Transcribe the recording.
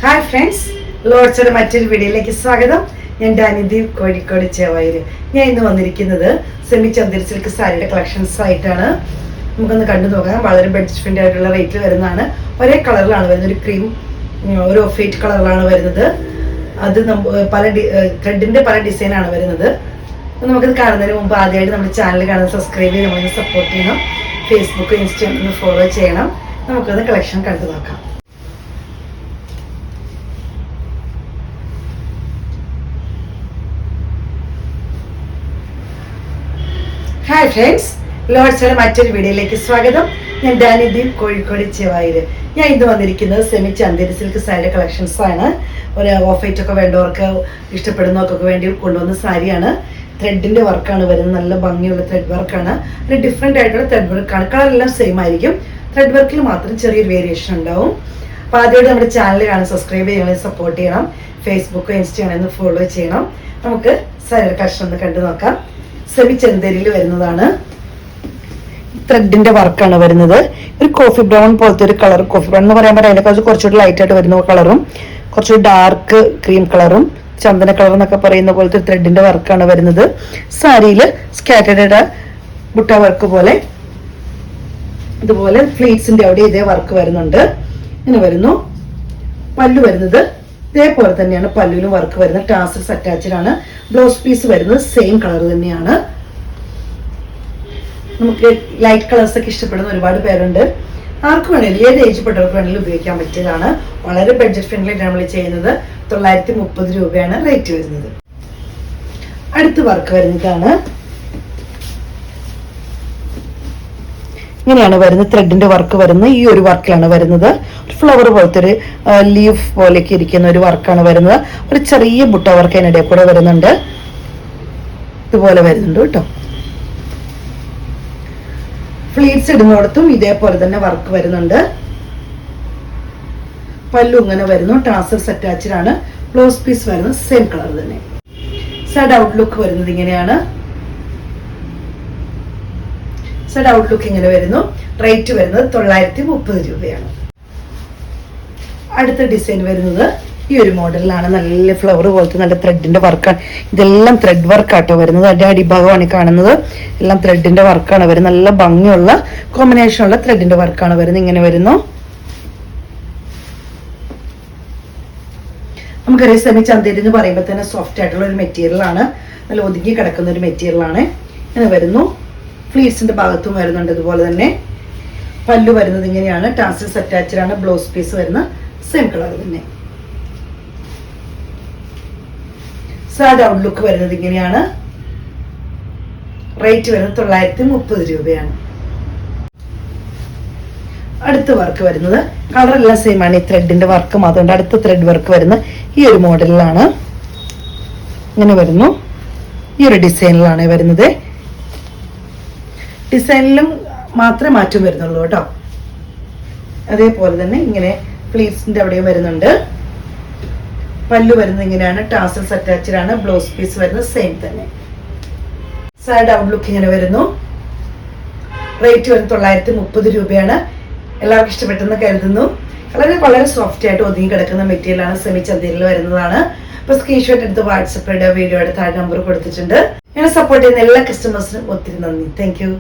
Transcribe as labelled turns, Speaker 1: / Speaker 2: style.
Speaker 1: Hi friends, ലോഡ്സിന്റെ മറ്റൊരു വീഡിയോയിലേക്ക് സ്വാഗതം. ഞാൻ ഡാനിദീപ്, കോഴിക്കോട് ചേവായൂര്. ഞാൻ ഇന്ന് വന്നിരിക്കുന്നത് സെമി ചന്ദേരി സിൽക്ക് സാരിയുടെ കളക്ഷൻസ് ആയിട്ടാണ്. നമുക്കൊന്ന് കണ്ടു നോക്കാം. വളരെ ബഡ്ജറ്റ് ഫ്രണ്ട്ലി ആയിട്ടുള്ള റേറ്റിൽ വരുന്നതാണ്. ഒരേ കളറിലാണ് വരുന്നത്, ഒരു ക്രീം ഒരു ഓഫ് വൈറ്റ് കളറിലാണ് വരുന്നത്. അത് പല ത്രെഡിന്റെ പല ഡിസൈനാണ് വരുന്നത്. നമുക്കത് കാണുന്നതിന് മുമ്പ് ആദ്യമായിട്ട് നമ്മുടെ ചാനൽ കാണുന്നത് സബ്സ്ക്രൈബ് ചെയ്ത് നമ്മളൊന്ന് സപ്പോർട്ട് ചെയ്യണം. ഫേസ്ബുക്ക്, ഇൻസ്റ്റഗ്രാം ഒന്ന് ഫോളോ ചെയ്യണം. നമുക്കത് കളക്ഷൻ കണ്ടു നോക്കാം. ഹായ് ഫ്രണ്ട്സ്, ലോഡ്സിന്റെ മറ്റൊരു വീഡിയോയിലേക്ക് സ്വാഗതം. ഞാൻ ഡാനിദീപ്, കോഴിക്കോട് ചേവായൂര്. ഞാൻ ഇന്ന് വന്നിരിക്കുന്നത് സെമി ചന്ദേരി സിൽക്ക് സാരിയുടെ കളക്ഷൻസ് ആണ്. ഒരു ഓഫ് വൈറ്റ് ഒക്കെ വേണ്ടവർക്ക്, ഇഷ്ടപ്പെടുന്നവർക്കൊക്കെ വേണ്ടി കൊണ്ടുവന്ന സാരിയാണ്. ത്രെഡിന്റെ വർക്കാണ് വരുന്നത്. നല്ല ഭംഗിയുള്ള ത്രെഡ് വർക്കാണ്. ഒരു ഡിഫറെന്റ് ആയിട്ടുള്ള ത്രെഡ് വർക്കാണ്. കളറെല്ലാം സെയിം ആയിരിക്കും. ത്രെഡ് വർക്കിൽ മാത്രം ചെറിയൊരു വേരിയേഷൻ ഉണ്ടാവും. അപ്പോൾ ആദ്യമായിട്ട് നമ്മുടെ ചാനൽ കാണാൻ സബ്സ്ക്രൈബ് ചെയ്യണം, സപ്പോർട്ട് ചെയ്യണം. ഫേസ്ബുക്ക്, ഇൻസ്റ്റഗ്രാം ഒന്ന് ഫോളോ ചെയ്യണം. നമുക്ക് സാരിയുടെ കളക്ഷൻ ഒന്ന് കണ്ടു നോക്കാം. സെമി ചന്ദേരിയിൽ വരുന്നതാണ്. ത്രെഡിന്റെ വർക്കാണ് വരുന്നത്. ഒരു കോഫി ബ്രൗൺ പോലത്തെ ഒരു കളർ. കോഫി ബ്രൗൺ എന്ന് പറയുമ്പോൾ അതിനെക്കാളും കുറച്ചുകൂടി ലൈറ്റ് ആയിട്ട് വരുന്ന കളറും കുറച്ചുകൂടി ഡാർക്ക് ക്രീം കളറും ചന്ദന കളർ എന്നൊക്കെ പറയുന്ന പോലത്തെ ത്രെഡിന്റെ വർക്കാണ് വരുന്നത്. സാരിയിൽ സ്കാറ്റേർഡ് ബുട്ട വർക്ക് പോലെ ഇതുപോലെ ഫ്ലീറ്റ്സിന്റെ അവിടെ ഇതേ വർക്ക് വരുന്നുണ്ട്. ഇങ്ങനെ വരുന്നു. പല്ലു വരുന്നത് ഇതേപോലെ തന്നെയാണ്. പല്ലുവിലും വർക്ക് വരുന്നത്. ടാസൽസ് അറ്റാച്ച്ഡ് ആണ്. ബ്ലൗസ് പീസ് വരുന്നത് സെയിം കളർ തന്നെയാണ്. നമുക്ക് ലൈറ്റ് കളേഴ്സ് ഒക്കെ ഇഷ്ടപ്പെടുന്ന ഒരുപാട് പേരുണ്ട്. ആർക്കും വേണമെങ്കിലും, ഏത് ഏജ് പെട്ടവർക്ക് വേണമെങ്കിലും ഉപയോഗിക്കാൻ പറ്റിയതാണ്. വളരെ ബഡ്ജറ്റ് ഫ്രണ്ട്ലി ആയിട്ട് നമ്മൾ ചെയ്യുന്നത്. 930 രൂപയാണ് റേറ്റ് വരുന്നത്. അടുത്ത വർക്ക് വരുന്നതാണ്. ഇങ്ങനെയാണ് വരുന്നത്. ത്രെഡിന്റെ വർക്ക് വരുന്നത് ഈ ഒരു വർക്കിലാണ് വരുന്നത്. ഒരു ഫ്ലവർ പോലത്തെ ഒരു ലീഫ് പോലെയൊക്കെ ഇരിക്കുന്ന ഒരു വർക്കാണ് വരുന്നത്. ഒരു ചെറിയ ബുട്ട വർക്ക് അതിനിടയിൽ കൂടെ വരുന്നുണ്ട്. ഇതുപോലെ വരുന്നുണ്ട് കേട്ടോ. ഫ്ലീറ്റ്സ് ഇടുന്നിടത്തും ഇതേപോലെ തന്നെ വർക്ക് വരുന്നുണ്ട്. പല്ലു ഇങ്ങനെ വരുന്നു. ടാസൽസ് അറ്റാച്ച്ഡ് ആണ്. ബ്ലൗസ് പീസ് വരുന്നത് സെയിം കളർ തന്നെ. സൈഡ് ഔട്ട്ലുക്ക് വരുന്നത് ഇങ്ങനെയാണ്. സൈഡ് ഔട്ട്ലുക്ക് ഇങ്ങനെ വരുന്നു. റേറ്റ് വരുന്നത് 930 രൂപയാണ്. അടുത്ത ഡിസൈൻ വരുന്നത് ഈ ഒരു മോഡലിലാണ്. നല്ല ഫ്ലവർ പോലത്തെ നല്ല ത്രെഡിന്റെ വർക്കാണ്. ഇതെല്ലാം ത്രെഡ് വർക്കാട്ടോ വരുന്നത്. അതിന്റെ അടിഭാഗമാണ് കാണുന്നത്. എല്ലാം ത്രെഡിന്റെ വർക്കാണ് വരുന്നത്. നല്ല ഭംഗിയുള്ള കോമ്പിനേഷനുള്ള ത്രെഡിന്റെ വർക്കാണ് വരുന്നത്. ഇങ്ങനെ വരുന്നു. നമുക്കറിയാം, സെമി ചന്ദേരി എന്ന് പറയുമ്പോൾ തന്നെ സോഫ്റ്റ് ആയിട്ടുള്ള ഒരു മെറ്റീരിയൽ ആണ്. നല്ല ഒതുങ്ങി കിടക്കുന്ന ഒരു മെറ്റീരിയൽ ആണ്. ഇങ്ങനെ വരുന്നു. ഫ്ലീറ്റ്സിന്റെ ഭാഗത്തും വരുന്നുണ്ട്. ഇതുപോലെ തന്നെ പല്ലു വരുന്നത് ഇങ്ങനെയാണ്. ടാസൽസ് അറ്റാച്ച്ഡ് ആണ്. ബ്ലൗസ് പീസ് വരുന്ന സെയിം കളർ തന്നെ. സാഡ് ഔട്ട്ലുക്ക് വരുന്നത് ഇങ്ങനെയാണ്. റേറ്റ് വരുന്നത് 930 രൂപയാണ്. അടുത്ത വർക്ക് വരുന്നത് കളറെല്ലാം സെയിം ആണ്. ഈ ത്രെഡിന്റെ വർക്ക് മാത്രമുണ്ട്. അടുത്ത ത്രെഡ് വർക്ക് വരുന്നത് ഈ ഒരു മോഡലിലാണ്. ഇങ്ങനെ വരുന്നു. ഈ ഒരു ഡിസൈനിലാണ് വരുന്നത്. ഡിസൈനിലും മാത്രമേ മാറ്റം വരുന്നുള്ളൂ കേട്ടോ. അതേപോലെ തന്നെ ഇങ്ങനെ ഫ്ലീറ്റ്സിന്റെ അവിടെയും വരുന്നുണ്ട്. പല്ലു വരുന്നത് ഇങ്ങനെയാണ്. ടാസൽസ് അറ്റാച്ച്ഡ് ആണ്. ബ്ലൗസ് പീസ് വരുന്നത് സെയിം തന്നെ. സൈഡ് ഔട്ട്ലുക്ക് ഇങ്ങനെ വരുന്നു. റേറ്റ് വരുന്നത് 930 രൂപയാണ്. എല്ലാവർക്കും ഇഷ്ടപ്പെട്ടെന്ന് കരുതുന്നു. വളരെ സോഫ്റ്റ് ആയിട്ട് ഒതുങ്ങി കിടക്കുന്ന മെറ്റീരിയൽ ആണ്. സെമി ചന്ദേരിയിൽ വരുന്നതാണ്. അപ്പൊ സ്ക്രീൻഷോട്ട് എടുത്ത് വാട്സപ്പ് വീഡിയോയുടെ താഴെ നമ്പർ കൊടുത്തിട്ടുണ്ട്. ഞങ്ങളെ സപ്പോർട്ട് ചെയ്യുന്ന എല്ലാ കസ്റ്റമേഴ്സിനും ഒത്തിരി നന്ദി. Thank you.